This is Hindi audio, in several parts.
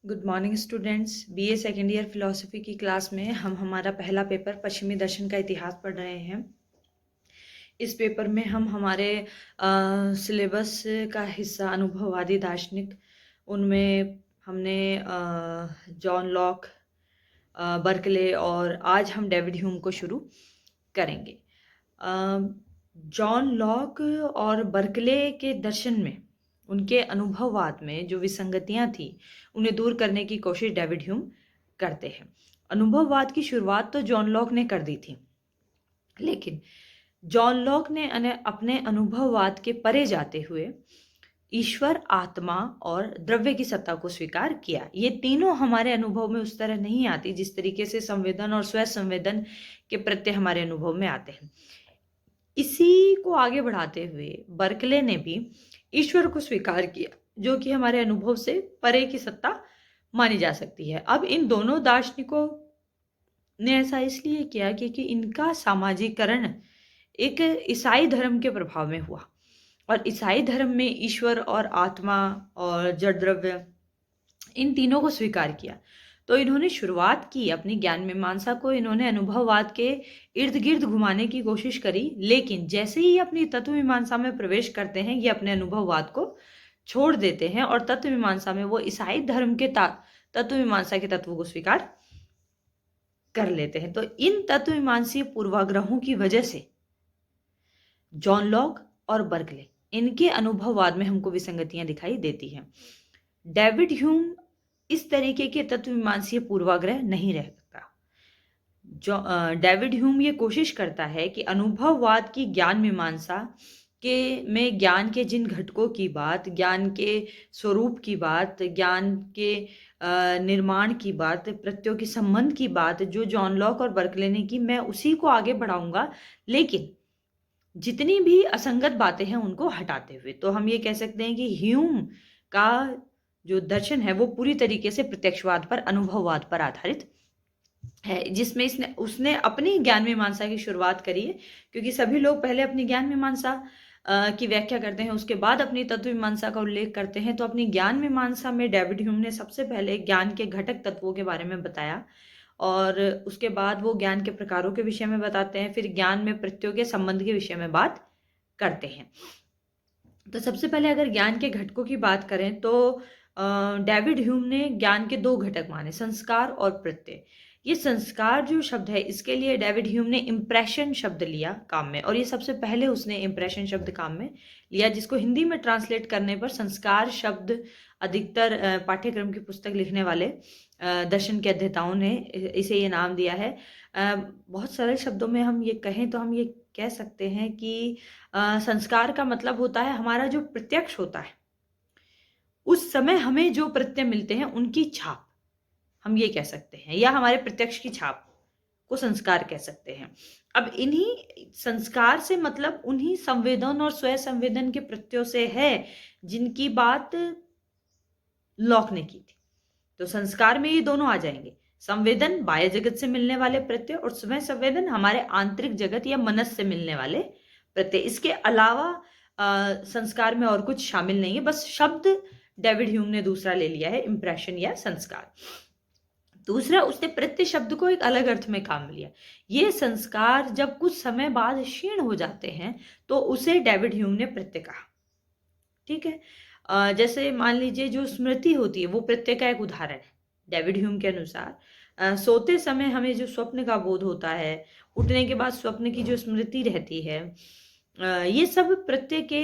Good morning students. BA second year philosophy की क्लास में हम हमारा पहला पेपर पश्चिमी दर्शन का इतिहास पढ़ रहे हैं। इस पेपर में हम हमारे सिलेबस का हिस्सा अनुभववादी दार्शनिक, उनमें हमने जॉन लॉक, बर्कले और आज हम डेविड ह्यूम को शुरू करेंगे। जॉन लॉक और बर्कले के दर्शन में, उनके अनुभववाद में जो विसंगतियां थी, उन्हें दूर करने की कोशिश डेविड ह्यूम करते हैं। अनुभववाद की शुरुआत तो जॉन लॉक ने कर दी थी, लेकिन जॉन लॉक ने अपने अनुभववाद के परे जाते हुए ईश्वर, आत्मा और द्रव्य की सत्ता को स्वीकार किया। ये तीनों हमारे अनुभव में उस तरह नहीं आती जिस तरीके से संवेदन और स्व संवेदन के प्रत्यय हमारे अनुभव में आते हैं। इसी को आगे बढ़ाते हुए बर्कले ने भी ईश्वर को स्वीकार किया, जो कि हमारे अनुभव से परे की सत्ता मानी जा सकती है। अब इन दोनों दार्शनिकों ने ऐसा इसलिए किया क्योंकि इनका सामाजिकरण एक ईसाई धर्म के प्रभाव में हुआ, और ईसाई धर्म में ईश्वर और आत्मा और जड़ द्रव्य, इन तीनों को स्वीकार किया। तो इन्होंने शुरुआत की अपनी ज्ञान मीमांसा को, इन्होंने अनुभववाद के इर्द गिर्द घुमाने की कोशिश करी, लेकिन जैसे ही अपनी तत्व मीमांसा में प्रवेश करते हैं, ये अपने अनुभववाद को छोड़ देते हैं और तत्व मीमांसा में वो ईसाई धर्म के तत्व मीमांसा के तत्वों को स्वीकार कर लेते हैं। तो इन तत्व मीमांसीय पूर्वाग्रहों की वजह से जॉन लॉक और बर्कले, इनके अनुभववाद में हमको विसंगतियां दिखाई देती हैं। डेविड ह्यूम इस तरीके के तत्व मीमांसीय पूर्वाग्रह नहीं रखता। जो डेविड ह्यूम ये कोशिश करता है कि अनुभववाद की ज्ञान मीमांसा के में ज्ञान के जिन घटकों की बात, ज्ञान के स्वरूप की बात, ज्ञान के निर्माण की बात, प्रत्ययों के संबंध की बात, जो जॉन लॉक और बर्कले ने की, मैं उसी को आगे बढ़ाऊंगा, लेकिन जितनी भी असंगत बातें हैं उनको हटाते हुए। तो हम ये कह सकते हैं कि ह्यूम का जो दर्शन है वो पूरी तरीके से प्रत्यक्षवाद पर, अनुभववाद पर आधारित है, जिसमें उसने अपनी ज्ञान मीमांसा की शुरुआत करी है। क्योंकि सभी लोग पहले अपनी ज्ञान मीमांसा की व्याख्या करते हैं, उसके बाद अपनी तत्व मीमांसा का उल्लेख करते हैं। तो अपनी ज्ञान मीमांसा में डेविड ह्यूम ने सबसे पहले ज्ञान के घटक तत्वों के बारे में बताया, और उसके बाद वो ज्ञान के प्रकारों के विषय में बताते हैं, फिर ज्ञान में प्रत्ययों के संबंध के विषय में बात करते हैं। तो सबसे पहले अगर ज्ञान के घटकों की बात करें तो डेविड ह्यूम ने ज्ञान के दो घटक माने, संस्कार और प्रत्यय। ये संस्कार जो शब्द है, इसके लिए डेविड ह्यूम ने इम्प्रेशन शब्द लिया काम में, और ये सबसे पहले उसने इम्प्रेशन शब्द काम में लिया, जिसको हिंदी में ट्रांसलेट करने पर संस्कार शब्द अधिकतर पाठ्यक्रम की पुस्तक लिखने वाले दर्शन के अध्येताओं ने इसे ये नाम दिया है। बहुत सरल शब्दों में हम ये कहें तो हम ये कह सकते हैं कि संस्कार का मतलब होता है हमारा जो प्रत्यक्ष होता है, उस समय हमें जो प्रत्यय मिलते हैं उनकी छाप, हम ये कह सकते हैं, या हमारे प्रत्यक्ष की छाप को संस्कार कह सकते हैं। अब इन्हीं संस्कार से मतलब उन्हीं संवेदन और स्व संवेदन के प्रत्ययों से है जिनकी बात लॉक ने की थी। तो संस्कार में ये दोनों आ जाएंगे, संवेदन बाह्य जगत से मिलने वाले प्रत्यय, और स्व संवेदन हमारे आंतरिक जगत या मनस से मिलने वाले प्रत्यय। इसके अलावा संस्कार में और कुछ शामिल नहीं है, बस शब्द डेविड ह्यूम ने दूसरा ले लिया है, इंप्रेशन या संस्कार। दूसरा, उसने प्रत्यय शब्द को एक अलग अर्थ में काम लिया। ये संस्कार जब कुछ समय बाद क्षीण हो जाते हैं तो उसे डेविड ह्यूम ने प्रत्यय कहा। ठीक है, जैसे मान लीजिए जो स्मृति होती है वो प्रत्यय का एक उदाहरण है। डेविड ह्यूम के अनुसार सोते समय हमें जो स्वप्न का बोध होता है, उठने के बाद स्वप्न की जो स्मृति रहती है, ये सब प्रत्यय के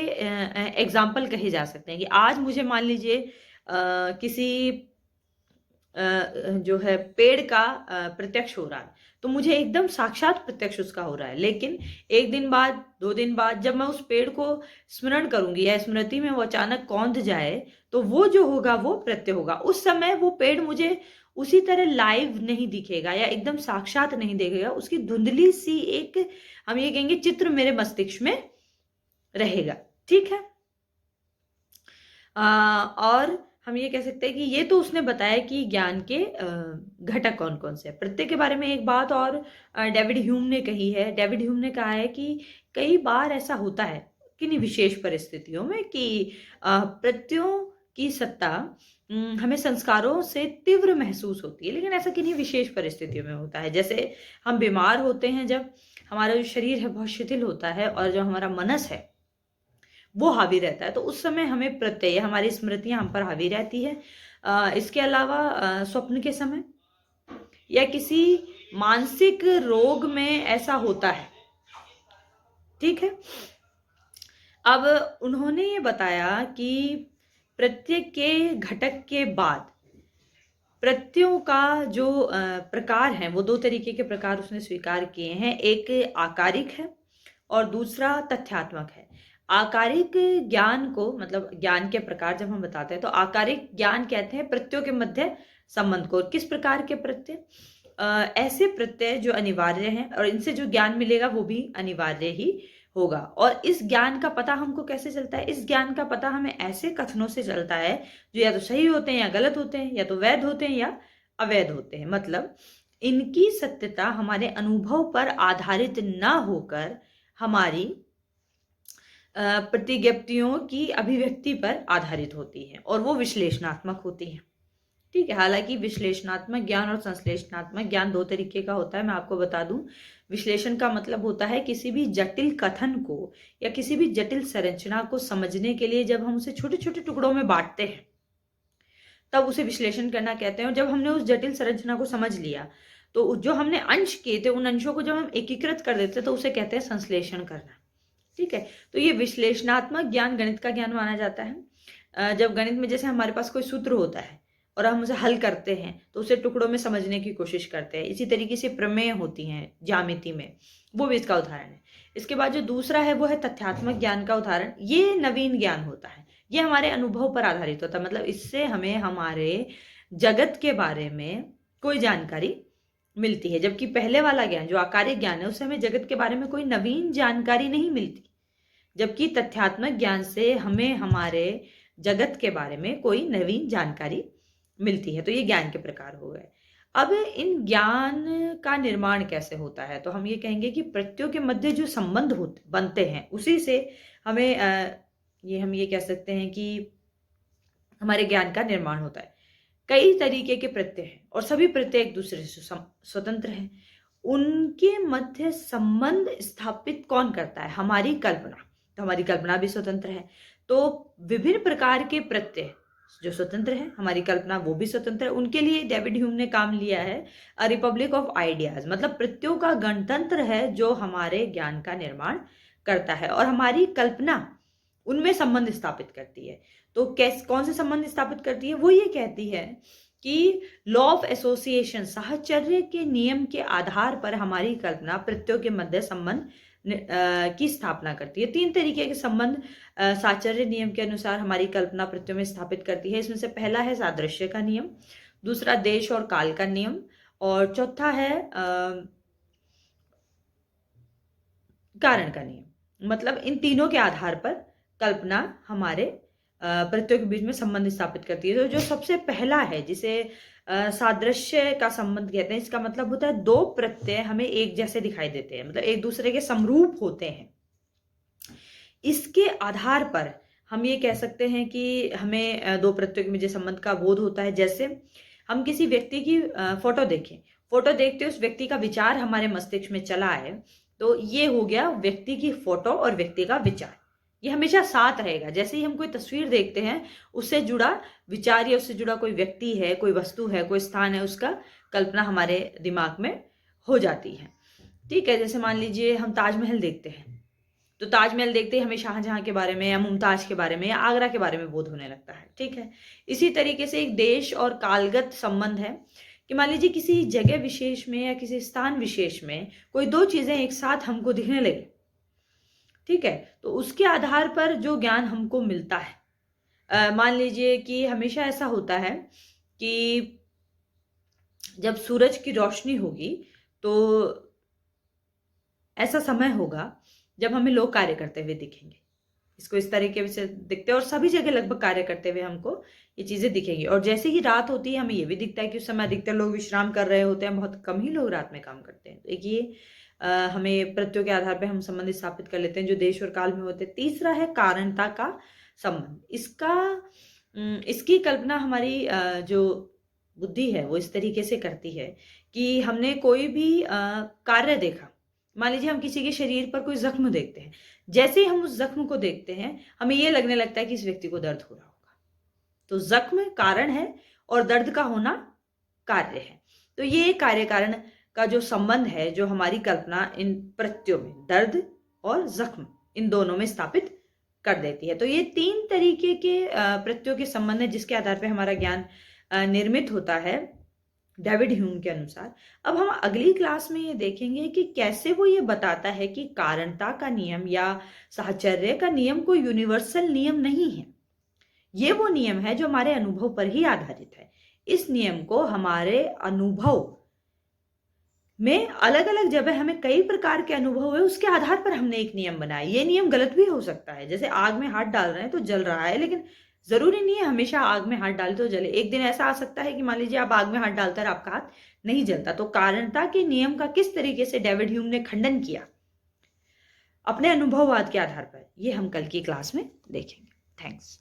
एग्जाम्पल कहे जा सकते हैं। कि आज मुझे मान लीजिए किसी जो है पेड़ का प्रत्यक्ष हो रहा है, तो मुझे एकदम साक्षात प्रत्यक्ष उसका हो रहा है, लेकिन एक दिन बाद, 2 दिन बाद जब मैं उस पेड़ को स्मरण करूंगी या स्मृति में वो अचानक कौंध जाए, तो वो जो होगा वो प्रत्यय होगा। उस समय वो पेड़ मुझे उसी तरह लाइव नहीं दिखेगा या एकदम साक्षात नहीं दिखेगा, उसकी धुंधली सी एक, हम ये कहेंगे, चित्र मेरे मस्तिष्क में रहेगा। ठीक है, और हम ये कह सकते हैं कि ये तो उसने बताया कि ज्ञान के घटक कौन कौन से हैं। प्रत्यय के बारे में एक बात और डेविड ह्यूम ने कही है। डेविड ह्यूम ने कहा है कि कई बार ऐसा होता है किन्हीं विशेष परिस्थितियों में कि प्रत्ययों की सत्ता हमें संस्कारों से तीव्र महसूस होती है, लेकिन ऐसा किन्हीं विशेष परिस्थितियों में होता है। जैसे हम बीमार होते हैं, जब हमारा जो शरीर है बहुत शिथिल होता है और जो हमारा मनस है वो हावी रहता है, तो उस समय हमें प्रत्यय, हमारी स्मृतियां हम पर हावी रहती है। इसके अलावा स्वप्न के समय या किसी मानसिक रोग में ऐसा होता है। ठीक है। अब उन्होंने ये बताया कि प्रत्यय के घटक के बाद प्रत्ययों का जो प्रकार है, वो दो तरीके के प्रकार उसने स्वीकार किए हैं। एक आकारिक है और दूसरा तथ्यात्मक है। आकारिक ज्ञान को, मतलब ज्ञान के प्रकार जब हम बताते हैं, तो आकारिक ज्ञान कहते हैं प्रत्ययों के मध्य संबंध को। किस प्रकार के प्रत्यय? ऐसे प्रत्यय जो अनिवार्य हैं और इनसे जो ज्ञान मिलेगा वो भी अनिवार्य ही होगा। और इस ज्ञान का पता हमको कैसे चलता है? इस ज्ञान का पता हमें ऐसे कथनों से चलता है जो या तो सही होते हैं या गलत होते हैं, या तो वैध होते हैं या अवैध होते हैं। मतलब इनकी सत्यता हमारे अनुभव पर आधारित ना होकर हमारी प्रतिज्ञप्तियों की अभिव्यक्ति पर आधारित होती है और वो विश्लेषणात्मक होती है। ठीक है। हालांकि विश्लेषणात्मक ज्ञान और संश्लेषणात्मक ज्ञान दो तरीके का होता है। मैं आपको बता दूं, विश्लेषण का मतलब होता है किसी भी जटिल कथन को या किसी भी जटिल संरचना को समझने के लिए जब हम उसे छोटे छोटे टुकड़ों में बांटते हैं तब उसे विश्लेषण करना कहते हैं। और जब हमने उस जटिल संरचना को समझ लिया तो जो हमने अंश किए थे उन अंशों को जब हम एकीकृत कर देते तो उसे कहते हैं संश्लेषण करना। ठीक है। तो ये विश्लेषणात्मक ज्ञान गणित का ज्ञान माना जाता है। जब गणित में जैसे हमारे पास कोई सूत्र होता है और हम उसे हल करते हैं तो उसे टुकड़ों में समझने की कोशिश करते हैं। इसी तरीके से प्रमेय होती हैं ज्यामिति में, वो भी इसका उदाहरण है। इसके बाद जो दूसरा है वो है तथ्यात्मक ज्ञान का उदाहरण। ये नवीन ज्ञान होता है, ये हमारे अनुभव पर आधारित होता है। मतलब इससे हमें हमारे जगत के बारे में कोई जानकारी मिलती है, जबकि पहले वाला ज्ञान जो आकारिक ज्ञान है उससे हमें जगत के बारे में कोई नवीन जानकारी नहीं मिलती, जबकि तथ्यात्मक ज्ञान से हमें हमारे जगत के बारे में कोई नवीन जानकारी मिलती है। तो ये ज्ञान के प्रकार हो गए। अब इन ज्ञान का निर्माण कैसे होता है? तो हम ये कहेंगे कि प्रत्ययों के मध्य जो संबंध होते बनते हैं उसी से हमें हम ये कह सकते हैं कि हमारे ज्ञान का निर्माण होता है। कई तरीके के प्रत्यय हैं और सभी प्रत्यय एक दूसरे से स्वतंत्र हैं। उनके मध्य संबंध स्थापित कौन करता है? हमारी कल्पना। तो हमारी कल्पना भी स्वतंत्र है। तो विभिन्न प्रकार के प्रत्यय जो स्वतंत्र है, हमारी कल्पना वो भी स्वतंत्र है। उनके लिए डेविड ह्यूम ने काम लिया है अ रिपब्लिक ऑफ आइडियाज। मतलब प्रत्ययों का गणतंत्र है जो हमारे ज्ञान का निर्माण करता है और हमारी कल्पना उनमें संबंध स्थापित करती है। तो कौन से संबंध स्थापित करती है? वो ये कहती है कि लॉ ऑफ एसोसिएशन, साहचर्य के नियम के आधार पर हमारी कल्पना प्रत्ययों के मध्य संबंध की स्थापना करती है। तीन तरीके के संबंध साहचर्य नियम के अनुसार हमारी कल्पना प्रत्ययों में स्थापित करती है। इसमें से पहला है सादृश्य का नियम, दूसरा देश और काल का नियम, और चौथा है कारण का नियम। मतलब इन तीनों के आधार पर कल्पना हमारे प्रत्ययों के बीच में संबंध स्थापित करती है। तो जो सबसे पहला है जिसे सादृश्य का संबंध कहते हैं, इसका मतलब होता है दो प्रत्यय हमें एक जैसे दिखाई देते हैं, मतलब एक दूसरे के समरूप होते हैं। इसके आधार पर हम ये कह सकते हैं कि हमें दो प्रत्ययों के बीच संबंध का बोध होता है। जैसे हम किसी व्यक्ति की फोटो देखें, फोटो देखते उस व्यक्ति का विचार हमारे मस्तिष्क में चला आए, तो ये हो गया व्यक्ति की फोटो और व्यक्ति का विचार। ये हमेशा साथ रहेगा। जैसे ही हम कोई तस्वीर देखते हैं उससे जुड़ा विचार या उससे जुड़ा कोई व्यक्ति है, कोई वस्तु है, कोई स्थान है, उसका कल्पना हमारे दिमाग में हो जाती है। ठीक है। जैसे मान लीजिए हम ताजमहल देखते हैं, तो ताजमहल देखते ही हमें शाहजहां के बारे में या मुमताज के बारे में या आगरा के बारे में बोध होने लगता है। ठीक है। इसी तरीके से एक देश और कालगत संबंध है कि मान लीजिए किसी जगह विशेष में या किसी स्थान विशेष में कोई दो चीजें एक साथ हमको दिखने लगे, ठीक है, तो उसके आधार पर जो ज्ञान हमको मिलता है, मान लीजिए कि हमेशा ऐसा होता है कि जब सूरज की रोशनी होगी तो ऐसा समय होगा जब हमें लोग कार्य करते हुए दिखेंगे। इसको इस तरीके से दिखते हैं और सभी जगह लगभग कार्य करते हुए हमको ये चीजें दिखेंगी। और जैसे ही रात होती है हमें ये भी दिखता है कि उस समय अधिकतर लोग विश्राम कर रहे होते हैं, बहुत कम ही लोग रात में काम करते हैं। तो एक ये हमें प्रत्ययों के आधार पर हम संबंध स्थापित कर लेते हैं जो देश और काल में होते हैं। तीसरा है कारणता का संबंध। इसका इसकी कल्पना हमारी जो बुद्धि है वो इस तरीके से करती है कि हमने कोई भी कार्य देखा। मान लीजिए हम किसी के शरीर पर कोई जख्म देखते हैं। जैसे ही हम उस जख्म को देखते हैं, हमें ये लगने लगता है कि इस व्यक्ति को दर्द हो रहा होगा। तो जख्म कारण है और दर्द का होना कार्य है। तो ये कार्य कारण का जो संबंध है, जो हमारी कल्पना इन प्रत्ययों में, दर्द और जख्म, इन दोनों में स्थापित कर देती है। तो ये 3 तरीके के प्रत्ययों के संबंध है जिसके आधार पे हमारा ज्ञान निर्मित होता है डेविड ह्यूम के अनुसार। अब हम अगली क्लास में ये देखेंगे कि कैसे वो ये बताता है कि कारणता का नियम या साहचर्य का नियम कोई यूनिवर्सल नियम नहीं है। ये वो नियम है जो हमारे अनुभव पर ही आधारित है। इस नियम को हमारे अनुभव में अलग अलग जब हमें कई प्रकार के अनुभव हुए, उसके आधार पर हमने एक नियम बनाया। ये नियम गलत भी हो सकता है। जैसे आग में हाथ डाल रहे हैं तो जल रहा है, लेकिन जरूरी नहीं है हमेशा आग में हाथ डाले तो जले। एक दिन ऐसा आ सकता है कि मान लीजिए आप आग में हाथ डालते हैं और आपका हाथ नहीं जलता। तो कारणता के नियम का किस तरीके से डेविड ह्यूम ने खंडन किया अपने अनुभववाद के आधार पर, ये हम कल की क्लास में देखेंगे। थैंक्स।